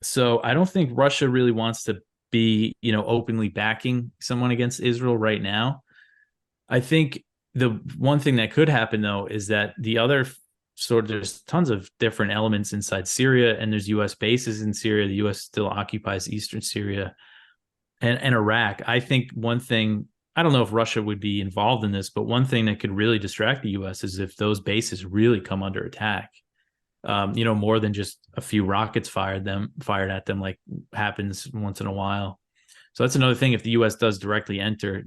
So I don't think Russia really wants to be, openly backing someone against Israel right now. I think the one thing that could happen, though, is that the other there's tons of different elements inside Syria, and there's U.S. bases in Syria. The U.S. still occupies eastern Syria and Iraq. I think one thing, I don't know if Russia would be involved in this, but one thing that could really distract the U.S. is if those bases really come under attack. More than just a few rockets fired at them, like happens once in a while. So that's another thing. If the U.S. does directly enter,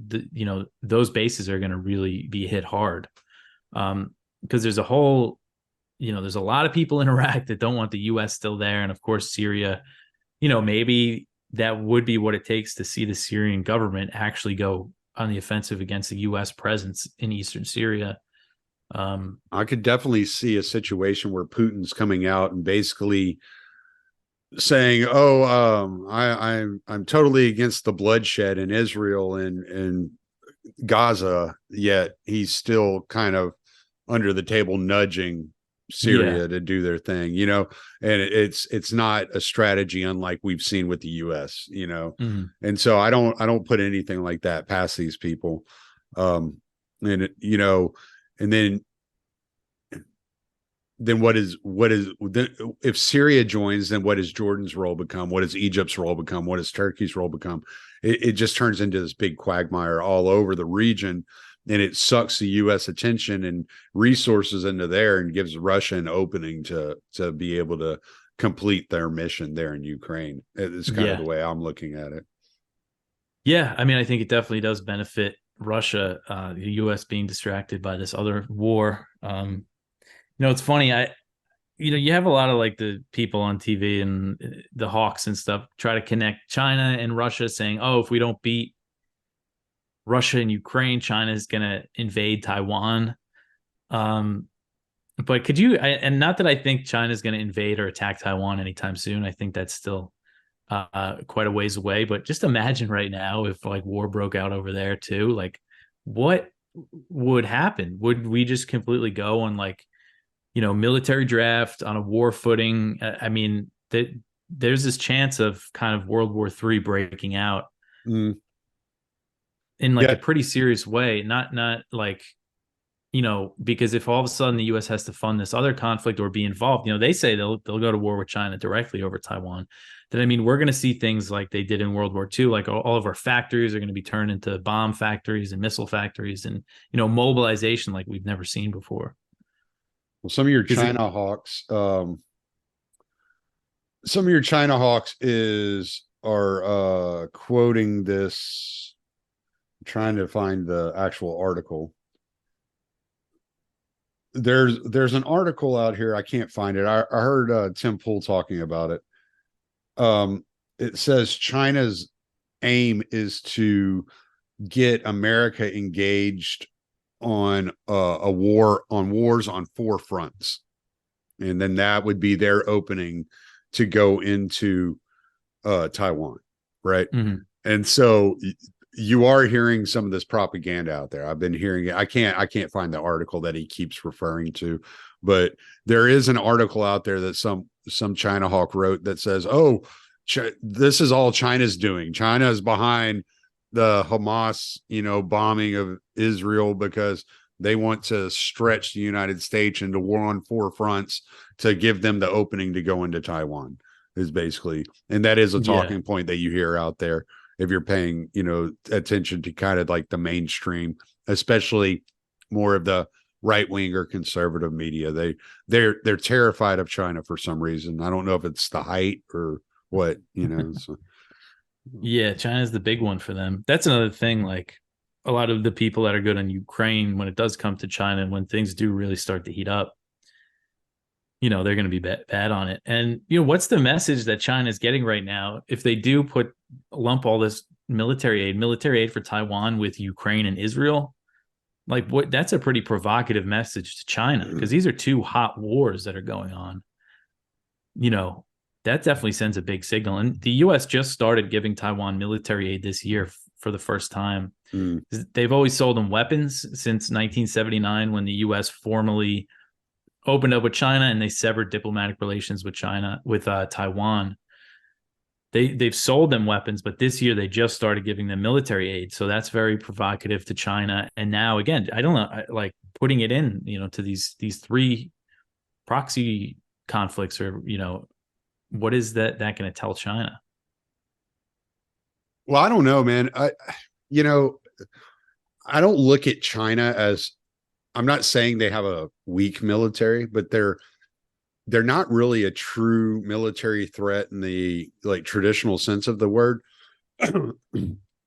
those bases are going to really be hit hard, because there's there's a lot of people in Iraq that don't want the U.S. still there, and of course Syria. Maybe that would be what it takes to see the Syrian government actually go on the offensive against the U.S. presence in eastern Syria. I could definitely see a situation where Putin's coming out and basically saying, "Oh, I'm totally against the bloodshed in Israel and Gaza," yet he's still kind of under the table nudging Syria to do their thing, and it's not a strategy unlike we've seen with the US, and so I don't put anything like that past these people. And then what is if Syria joins, then what does Jordan's role become? What does Egypt's role become? What does Turkey's role become? It just turns into this big quagmire all over the region, and it sucks the U.S. attention and resources into there and gives Russia an opening to be able to complete their mission there in Ukraine. It's kind of the way I'm looking at it. Yeah, I mean, I think it definitely does benefit Russia, the U.S. being distracted by this other war. It's funny. You have a lot of like the people on TV and the hawks and stuff try to connect China and Russia, saying, "Oh, if we don't beat Russia and Ukraine, China is going to invade Taiwan." But could you? And not that I think China is going to invade or attack Taiwan anytime soon. I think that's still quite a ways away. But just imagine right now if like war broke out over there too. Like, what would happen? Would we just completely go on like, military draft on a war footing? I mean, there's this chance of kind of World War III breaking out in like a pretty serious way. Not like, because if all of a sudden the U.S. has to fund this other conflict or be involved, they say they'll go to war with China directly over Taiwan. Then, I mean, we're going to see things like they did in World War II, like all of our factories are going to be turned into bomb factories and missile factories, and, mobilization like we've never seen before. Well, some of your China hawks are quoting this. I'm trying to find the actual article. There's an article out here. I can't find it. I heard Tim Pool talking about it. It says China's aim is to get America engaged on wars on 4 fronts, and then that would be their opening to go into Taiwan, right? Mm-hmm. And so you are hearing some of this propaganda out there. I've been hearing it. I can't find the article that he keeps referring to, but there is an article out there that some China hawk wrote that says, "Oh, this is all China's doing. China is behind the Hamas, bombing of Israel because they want to stretch the United States into war on 4 fronts to give them the opening to go into Taiwan," is basically, and that is a talking point that you hear out there if you're paying, attention to kind of like the mainstream, especially more of the right wing or conservative media. They're terrified of China for some reason. I don't know if it's the height or what, so. Yeah, China's the big one for them. That's another thing. Like a lot of the people that are good on Ukraine, when it does come to China and when things do really start to heat up, they're going to be bad on it. And, what's the message that China is getting right now? If they do lump all this military aid for Taiwan with Ukraine and Israel, like that's a pretty provocative message to China, because these are two hot wars that are going on. That definitely sends a big signal. And the U.S. just started giving Taiwan military aid this year for the first time. They've always sold them weapons since 1979, when the U.S. formally opened up with China and they severed diplomatic relations with Taiwan. They've sold them weapons, but this year they just started giving them military aid. So that's very provocative to China. And now, again, I don't know, like putting it in, to these three proxy conflicts, or, what is that going to tell China? Well, I don't know, man. I don't look at China as, I'm not saying they have a weak military, but they're not really a true military threat in the traditional sense of the word.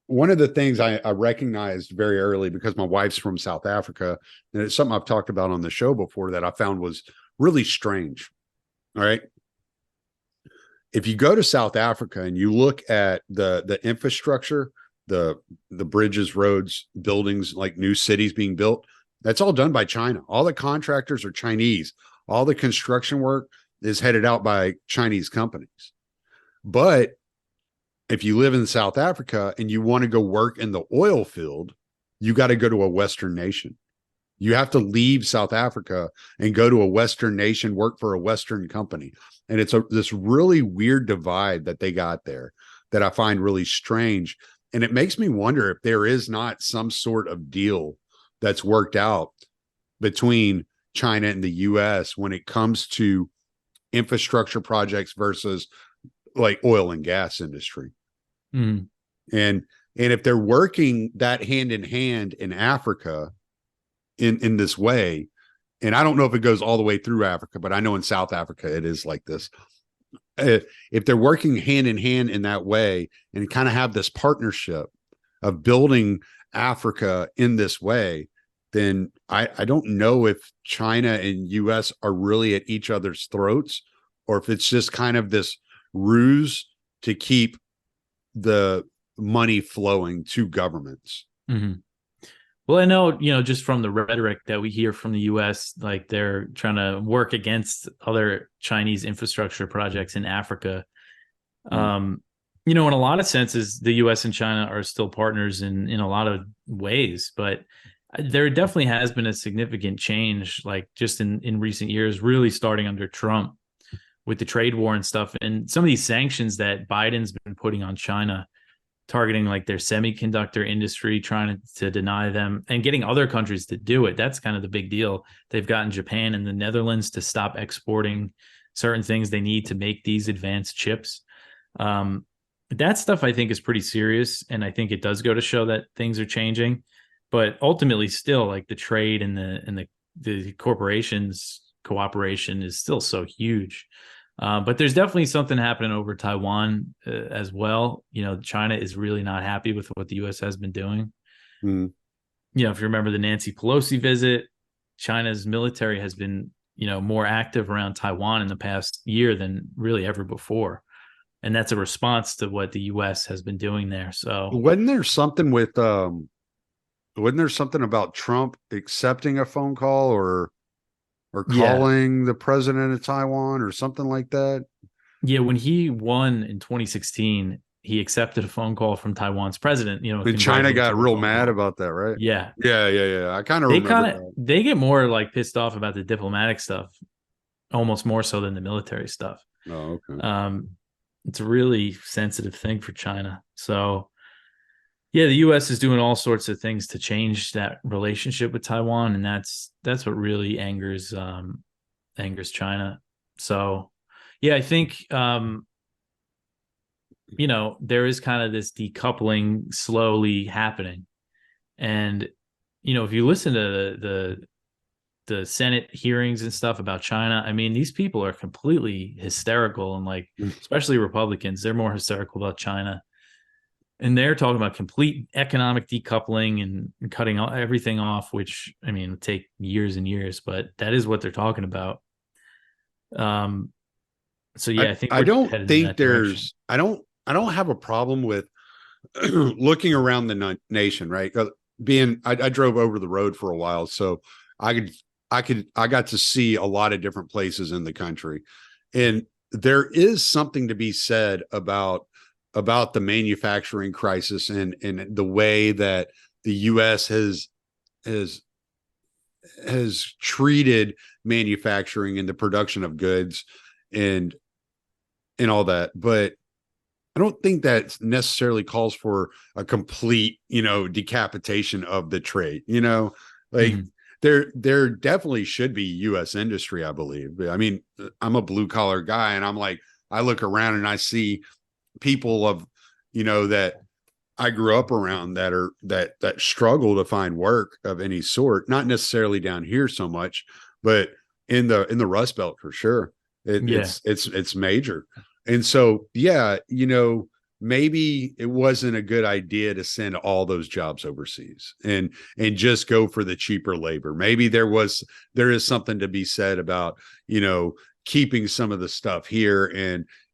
One of the things I recognized very early, because my wife's from South Africa, and it's something I've talked about on the show before, that I found was really strange. All right. If you go to South Africa and you look at the infrastructure, the bridges, roads, buildings, like new cities being built, that's all done by China. All the contractors are Chinese. All the construction work is headed out by Chinese companies. But if you live in South Africa and you want to go work in the oil field, you got to go to a Western nation. You have to leave South Africa and go to a Western nation, work for a Western company. And it's this really weird divide that they got there that I find really strange. And it makes me wonder if there is not some sort of deal that's worked out between China and the US when it comes to infrastructure projects versus like oil and gas industry. And if they're working that hand in hand in Africa in this way, and I don't know if it goes all the way through Africa, but I know in South Africa it is like this. If they're working hand in hand in that way and kind of have this partnership of building Africa in this way, then I don't know if China and US are really at each other's throats, or if it's just kind of this ruse to keep the money flowing to governments. Well, I know, just from the rhetoric that we hear from the US, like they're trying to work against other Chinese infrastructure projects in Africa. In a lot of senses, the US and China are still partners in a lot of ways, but there definitely has been a significant change, like just in recent years, really starting under Trump with the trade war and stuff. And some of these sanctions that Biden's been putting on China, targeting like their semiconductor industry, trying to deny them and getting other countries to do it. That's kind of the big deal. They've gotten Japan and the Netherlands to stop exporting certain things they need to make these advanced chips. That stuff I think is pretty serious. And I think it does go to show that things are changing. But ultimately, still, like the trade and the corporations cooperation is still so huge. But there's definitely something happening over Taiwan as well. China is really not happy with what the U.S. has been doing. If you remember the Nancy Pelosi visit, China's military has been, more active around Taiwan in the past year than really ever before. And that's a response to what the U.S. has been doing there. So wasn't there something about Trump accepting a phone call or calling the president of Taiwan or something like that? Yeah, when he won in 2016, he accepted a phone call from Taiwan's president. And China got real mad about that, right? Yeah. I kind of remember that. They get more like pissed off about the diplomatic stuff, almost more so than the military stuff. Oh, okay. It's a really sensitive thing for China. So yeah, the U.S. is doing all sorts of things to change that relationship with Taiwan, and that's what really angers China. So, yeah, I think there is kind of this decoupling slowly happening, and if you listen to the Senate hearings and stuff about China, I mean, these people are completely hysterical, and like, especially Republicans, they're more hysterical about China. And they're talking about complete economic decoupling and cutting everything off, which, I mean, would take years and years, but that is what they're talking about. So yeah, I think I don't think I don't have a problem with looking around the nation, right? I drove over the road for a while, so I got to see a lot of different places in the country, and there is something to be said about the manufacturing crisis and the way that the U.S. has treated manufacturing and the production of goods and all that. But I don't think that necessarily calls for a complete, decapitation of the trade. Like there definitely should be U.S. industry, I believe. I mean, I'm a blue collar guy, and I'm like, I look around and I see people of, that I grew up around that struggle to find work of any sort, not necessarily down here so much, but in the Rust Belt for sure. It's major. And so, yeah, maybe it wasn't a good idea to send all those jobs overseas and just go for the cheaper labor. Maybe there is something to be said about, keeping some of the stuff here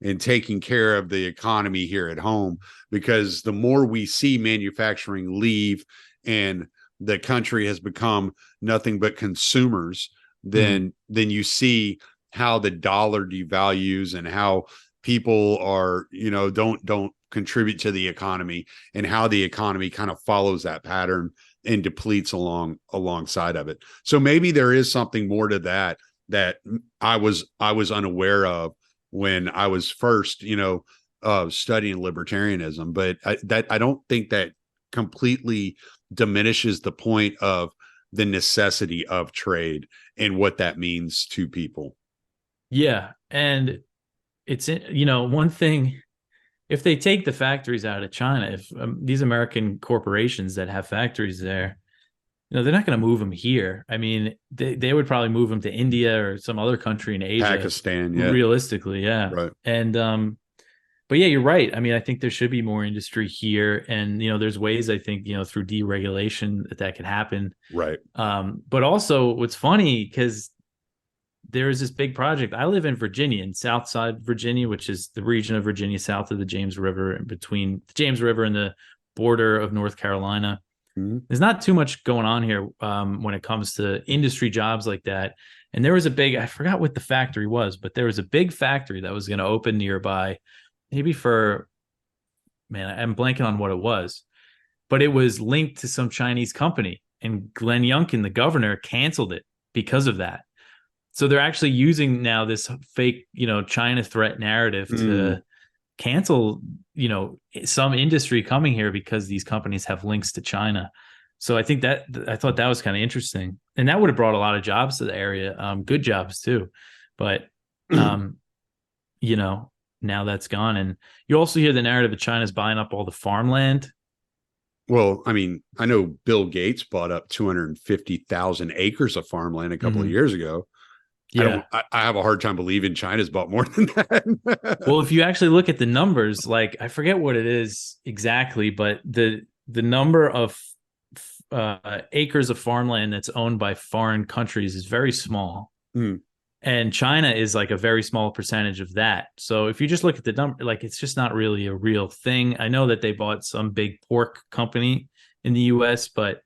and taking care of the economy here at home, because the more we see manufacturing leave and the country has become nothing but consumers, then you see how the dollar devalues and how people are, don't contribute to the economy, and how the economy kind of follows that pattern and depletes alongside of it. So maybe there is something more to that I was unaware of when I was first, studying libertarianism. But I don't think that completely diminishes the point of the necessity of trade and what that means to people. Yeah. And it's, one thing, if they take the factories out of China, if these American corporations that have factories there, they're not going to move them here. I mean, they would probably move them to India or some other country in Asia. Pakistan, yeah. Realistically, yeah. Right. And but yeah, you're right. I mean, I think there should be more industry here, and there's ways, I think, through deregulation that can happen. Right. But also, what's funny, because there's this big project. I live in Virginia, in Southside Virginia, which is the region of Virginia south of the James River, and between the James River and the border of North Carolina. There's not too much going on here when it comes to industry jobs like that. And there was I forgot what the factory was, but there was a big factory that was going to open nearby, maybe I'm blanking on what it was, but it was linked to some Chinese company, and Glenn Youngkin, the governor, canceled it because of that. So they're actually using now this fake, China threat narrative to cancel, some industry coming here because these companies have links to China. So I thought that was kind of interesting, and that would have brought a lot of jobs to the area, good jobs too. But, now that's gone. And you also hear the narrative that China's buying up all the farmland. Well, I mean, I know Bill Gates bought up 250,000 acres of farmland a couple of years ago. Yeah, I have a hard time believing China's bought more than that. Well, if you actually look at the numbers, like, I forget what it is exactly, but the number of acres of farmland that's owned by foreign countries is very small. And China is like a very small percentage of that. So if you just look at the number, like, it's just not really a real thing. I know that they bought some big pork company in the US, but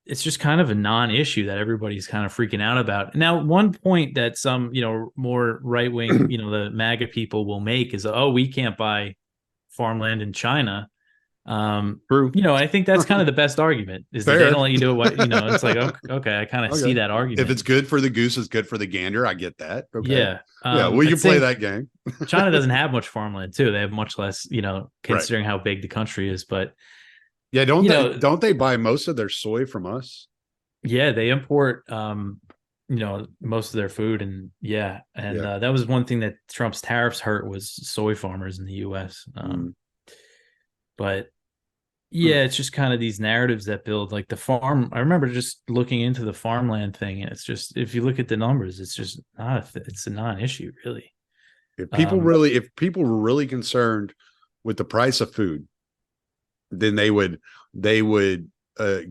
it's just kind of a non-issue that everybody's kind of freaking out about. Now, one point that some, more right-wing, the MAGA people will make is, we can't buy farmland in China. True. I think that's kind of the best argument, is that they don't let you do it. It's like, okay, I kind of see that argument. If it's good for the goose, it's good for the gander. I get that. Okay. Yeah. Yeah. We can play that game. China doesn't have much farmland too. They have much less, considering how big the country is, but yeah, don't they buy most of their soy from us? Yeah, they import most of their food, and that was one thing that Trump's tariffs hurt, was soy farmers in the US. But Yeah, it's just kind of these narratives that build like the farm. I remember just looking into the farmland thing, and it's just, if you look at the numbers, it's just not it's a non-issue really. Um, If people were really concerned with the price of food, then they would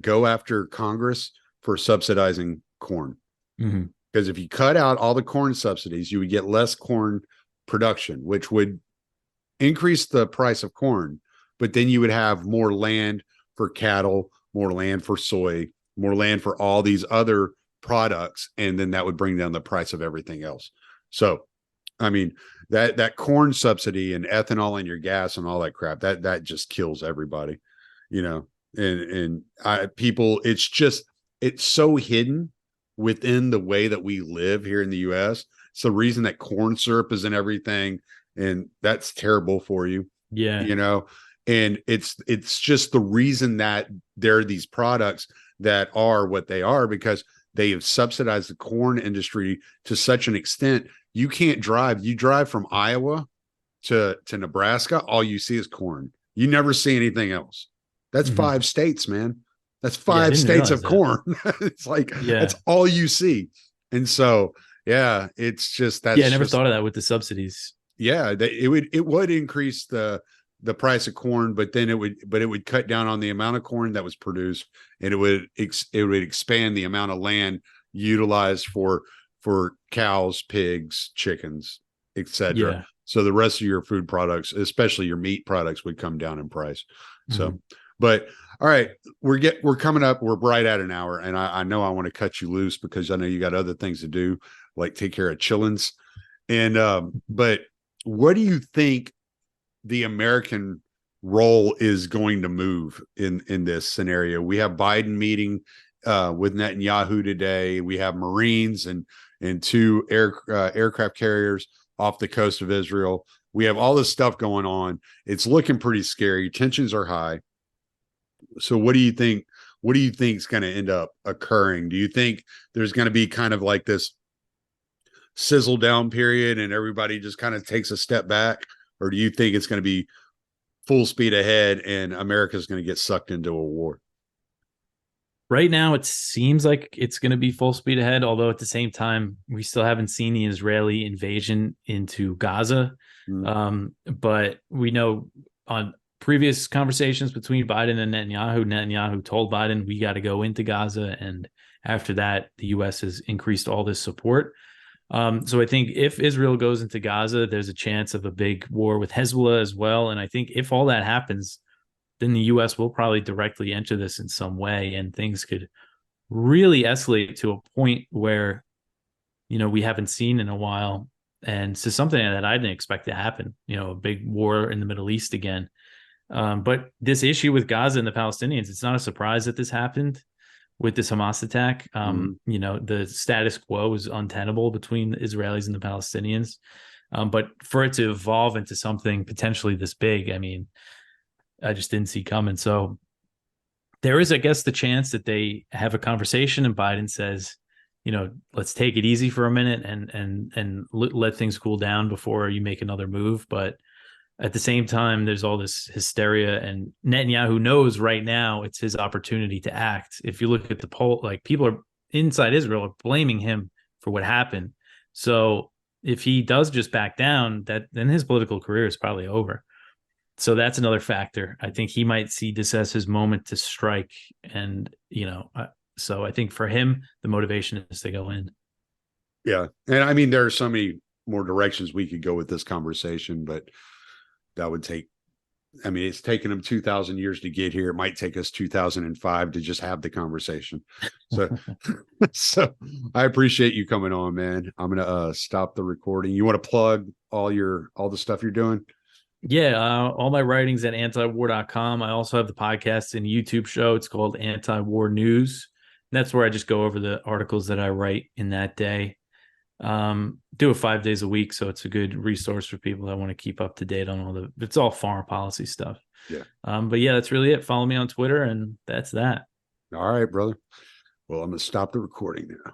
go after Congress for subsidizing corn. mhm. Because if you cut out all the corn subsidies, you would get less corn production, which would increase the price of corn, but then you would have more land for cattle, more land for soy, more land for all these other products, and then that would bring down the price of everything else. So, I mean, that corn subsidy and ethanol in your gas and all that crap, that just kills everybody, you know. People, it's so hidden within the way that we live here in the US. It's the reason that corn syrup is in everything, and that's terrible for you, Yeah, you know. And it's just the reason that there are these products that are what they are, because they have subsidized the corn industry to such an extent. You can't drive. You drive from Iowa to Nebraska, all you see is corn. You never see anything else. That's mhm. 5 states, man. That's Yeah, I five didn't states realize of that. corn. It's like Yeah, that's all you see. And so, yeah, it's just yeah, I that's never just thought of that with the subsidies. yeah, it would increase the price of corn, but then it would cut down on the amount of corn that was produced, and it would expand the amount of land utilized for cows, pigs, chickens, etc. Yeah. So the rest of your food products, especially your meat products, would come down in price. So, Mhm. but all right, we're coming up. We're right at an hour, and I know I want to cut you loose because I know you got other things to do, like take care of chillins. And but what do you think the American role is going to move in this scenario? We have Biden meeting with Netanyahu today. We have Marines and two aircraft carriers off the coast of Israel. We have all this stuff going on. It's looking pretty scary. Tensions are high. So what do you think? What do you think is going to end up occurring? Do you think there's going to be kind of like this sizzle down period and everybody just kind of takes a step back? Or do you think it's going to be full speed ahead and America's going to get sucked into a war? Right now, it seems like it's going to be full speed ahead, although at the same time, we still haven't seen the Israeli invasion into Gaza. Mm. But we know on previous conversations between Biden and Netanyahu told Biden, we got to go into Gaza. And after that, the U.S. has increased all this support. So I think if Israel goes into Gaza, there's a chance of a big war with Hezbollah as well. And I think if all that happens, then the U.S. will probably directly enter this in some way, and things could really escalate to a point where, we haven't seen in a while. And so something that I didn't expect to happen, a big war in the Middle East again. But this issue with Gaza and the Palestinians, it's not a surprise that this happened with this Hamas attack. The status quo is untenable between the Israelis and the Palestinians. But for it to evolve into something potentially this big, I mean, I just didn't see coming. So there is, I guess, the chance that they have a conversation and Biden says, let's take it easy for a minute and let things cool down before you make another move. But at the same time, there's all this hysteria, and Netanyahu knows right now it's his opportunity to act. If you look at the poll, like people are inside Israel are blaming him for what happened. So if he does just back down, then his political career is probably over. So that's another factor. I think he might see this as his moment to strike. And, so I think for him, the motivation is to go in. Yeah. And I mean, there are so many more directions we could go with this conversation, but that would take, I mean, it's taken them 2,000 years to get here. It might take us 2005 to just have the conversation. So, so I appreciate you coming on, man. I'm going to stop the recording. You want to plug all the stuff you're doing? Yeah, all my writings at antiwar.com. I also have the podcast and YouTube show. It's called Anti-War News. And that's where I just go over the articles that I write in that day. Do it 5 days a week, so it's a good resource for people that want to keep up to date on it's all foreign policy stuff. Yeah. But yeah, that's really it. Follow me on Twitter, and that's that. All right, brother. Well, I'm going to stop the recording now.